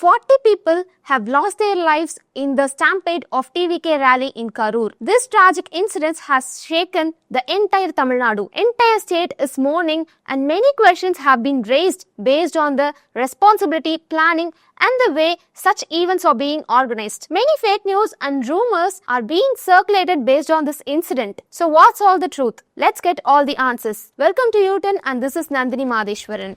40 people have lost their lives in the stampede of TVK rally in Karur. This tragic incident has shaken the entire Tamil Nadu. Entire state is mourning and many questions have been raised based on the responsibility, planning and the way such events are being organized. Many fake news and rumors are being circulated based on this incident. So what's all the truth? Let's get all the answers. Welcome to Youturn and this is Nandini Madheshwaran.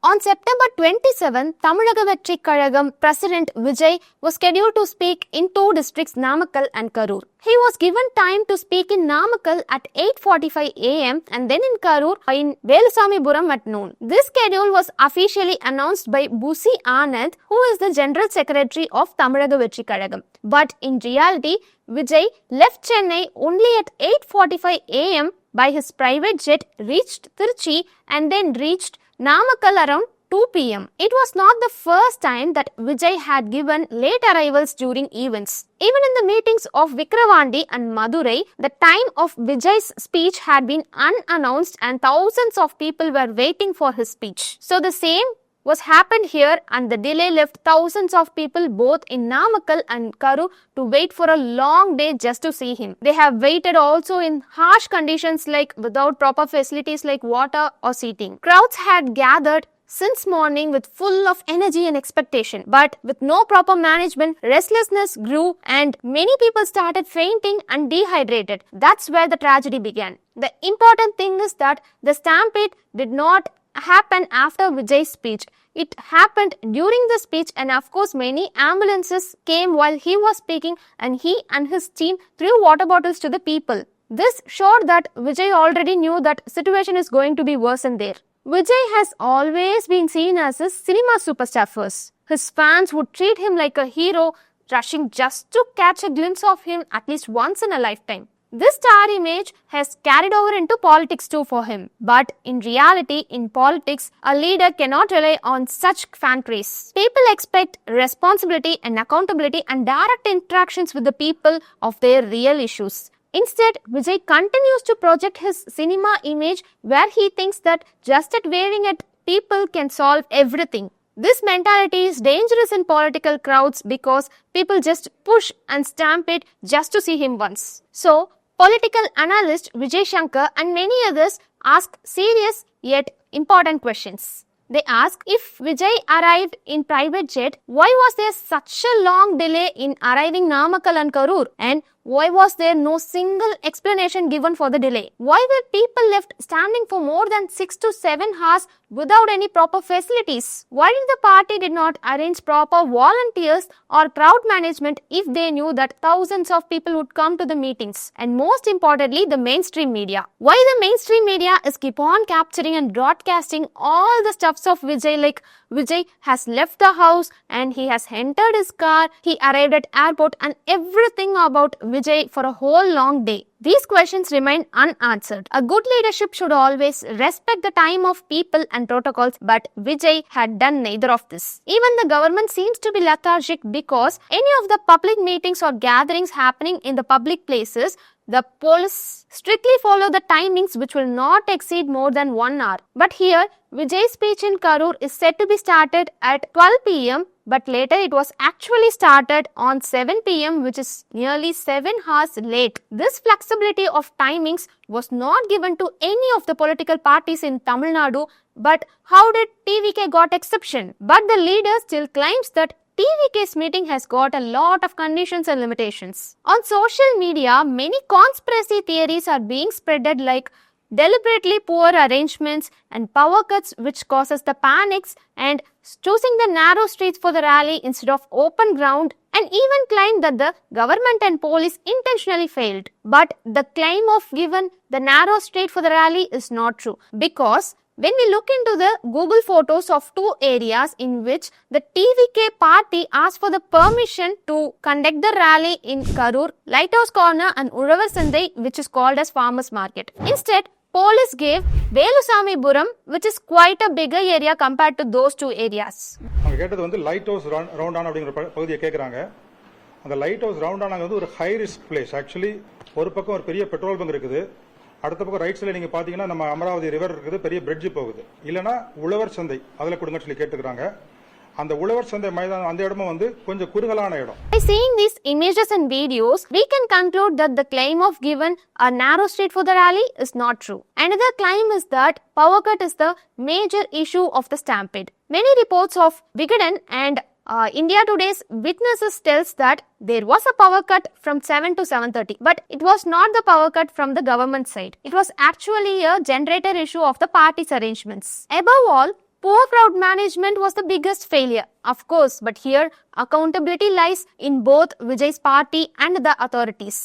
On September 27, Tamilnaga Vetri Kazhagam President Vijay was scheduled to speak in two districts, Namakkal and Karur. He was given time to speak in Namakkal at 8:45 a.m. and then in Karur in Velusamipuram at noon. This schedule was officially announced by Busi Anand, who is the General Secretary of Tamilnaga Vetri Kazhagam. But in reality, Vijay left Chennai only at 8:45 a.m. by his private jet, reached Trichy and then reached Namakkal around 2 p.m. It was not the first time that Vijay had given late arrivals during events. Even in the meetings of Vikravandi and Madurai, the time of Vijay's speech had been unannounced and thousands of people were waiting for his speech. So the same was happened here and the delay left thousands of people both in Namakkal and Karur to wait for a long day just to see him. They have waited also in harsh conditions like without proper facilities like water or seating. Crowds had gathered since morning with full of energy and expectation. But with no proper management, restlessness grew and many people started fainting and dehydrated. That's where the tragedy began. The important thing is that the stampede did not happen after Vijay's speech. It happened during the speech and of course many ambulances came while he was speaking and he and his team threw water bottles to the people. This showed that Vijay already knew that situation is going to be worsened there. Vijay has always been seen as a cinema superstar first. His fans would treat him like a hero, rushing just to catch a glimpse of him at least once in a lifetime. This star image has carried over into politics too for him. But in reality, in politics, a leader cannot rely on such fan praise. People expect responsibility and accountability and direct interactions with the people of their real issues. Instead, Vijay continues to project his cinema image where he thinks that just at waving at people can solve everything. This mentality is dangerous in political crowds because people just push and stamp it just to see him once. So, political analyst Vijay Shankar and many others ask serious yet important questions. They ask, if Vijay arrived in private jet, why was there such a long delay in arriving Namakkal and Karur? And why was there no single explanation given for the delay? Why were people left standing for more than 6 to 7 hours without any proper facilities? Why did the party did not arrange proper volunteers or crowd management if they knew that thousands of people would come to the meetings? And most importantly, the mainstream media. Why the mainstream media is keep on capturing and broadcasting all the stuffs of Vijay, like Vijay has left the house and he has entered his car, he arrived at airport and everything about Vijay for a whole long day. These questions remain unanswered. A good leadership should always respect the time of people and protocols, but Vijay had done neither of this. Even the government seems to be lethargic because any of the public meetings or gatherings happening in the public places, the police strictly follow the timings which will not exceed more than 1 hour. But here, Vijay's speech in Karur is said to be started at 12 p.m. but later it was actually started on 7 p.m. which is nearly 7 hours late. This flexibility of timings was not given to any of the political parties in Tamil Nadu, but how did TVK got exception? But the leader still claims that TVK's meeting has got a lot of conditions and limitations. On social media, many conspiracy theories are being spreaded like deliberately poor arrangements and power cuts which causes the panics and choosing the narrow streets for the rally instead of open ground, and even claimed that the government and police intentionally failed. But the claim of given the narrow street for the rally is not true because when we look into the Google photos of two areas in which the TVK party asked for the permission to conduct the rally in Karur, Lighthouse Corner and Ulavar Sandai, which is called as Farmers Market. Instead, police gave Velusamipuram, which is quite a bigger area compared to those two areas. அவங்க கேட்டது வந்து light house round on அப்படிங்கிற பகுதியை கேட்குறாங்க. அந்த light house round on வந்து ஒரு high risk place. Actually ஒரு பக்கம் ஒரு பெரிய பெட்ரோல் பங்க் இருக்குது, அடுத்த பக்கம் ரைட் சைடில் நீங்கள் பார்த்தீங்கன்னா நம்ம அமராவதி ரிவர் இருக்குது, பெரிய பிரிட்ஜ் போகுது. இல்லைன்னா உழவர் சந்தை அதில் கொடுங்கன்னு சொல்லி கேட்டுக்கிறாங்க. அந்த உழவர் சந்தை மைதானம் அந்த இடமும் வந்து கொஞ்சம் குறுகலான இடம். By seeing these images and videos, we can conclude that the claim of given a narrow street for the rally is not true. Another claim is that power cut is the major issue of the stampede. Many reports of Vigadan and India Today's witnesses tells that there was a power cut from 7 to 7:30, but it was not the power cut from the government side. It was actually a generator issue of the party's arrangements. Above all, poor crowd management was the biggest failure, of course, but here accountability lies in both Vijay's party and the authorities.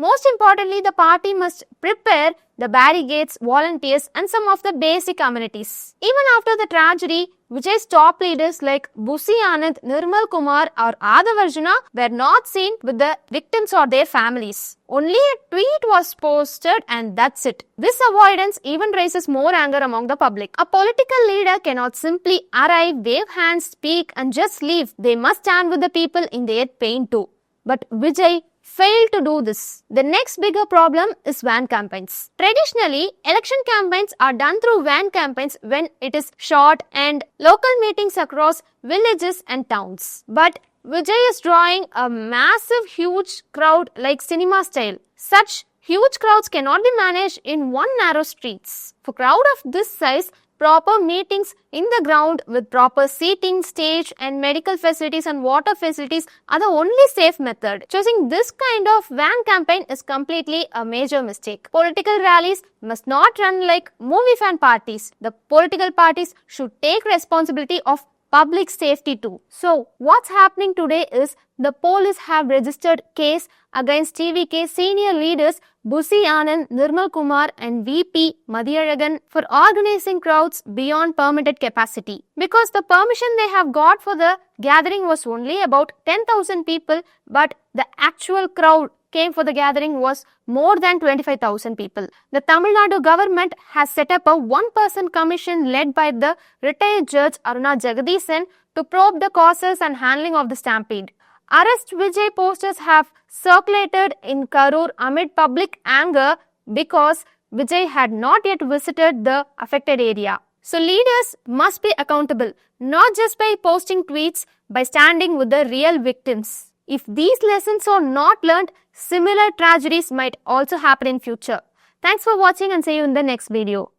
Most importantly, the party must prepare the barricades, volunteers and some of the basic amenities. Even after the tragedy, Vijay's top leaders like Busi Anand, Nirmal Kumar or Adavarjuna were not seen with the victims or their families. Only a tweet was posted and that's it. This avoidance even raises more anger among the public. A political leader cannot simply arrive, wave hands, speak and just leave. They must stand with the people in their pain too. But Vijay failed to do this. The next bigger problem is van campaigns. Traditionally, election campaigns are done through van campaigns when it is short and local meetings across villages and towns. But Vijay is drawing a massive, huge crowd like cinema style. Such huge crowds cannot be managed in one narrow streets. For crowd of this size, proper meetings in the ground with proper seating, stage and medical facilities and water facilities are the only safe method. Choosing this kind of van campaign is completely a major mistake. Political rallies must not run like movie fan parties. The political parties should take responsibility of public safety too. So, what's happening today is the police have registered case against TVK senior leaders Busi Anand, Nirmal Kumar and VP Madhiyalagan for organizing crowds beyond permitted capacity. Because the permission they have got for the gathering was only about 10,000 people, but the actual crowd came for the gathering was more than 25,000 people. The Tamil Nadu government has set up a one-person commission led by the retired judge Aruna Jagadishan to probe the causes and handling of the stampede. Arrest Vijay posters have circulated in Karur amid public anger because Vijay had not yet visited the affected area. So leaders must be accountable, not just by posting tweets, by standing with the real victims. If these lessons are not learned, similar tragedies might also happen in future. Thanks for watching and see you in the next video.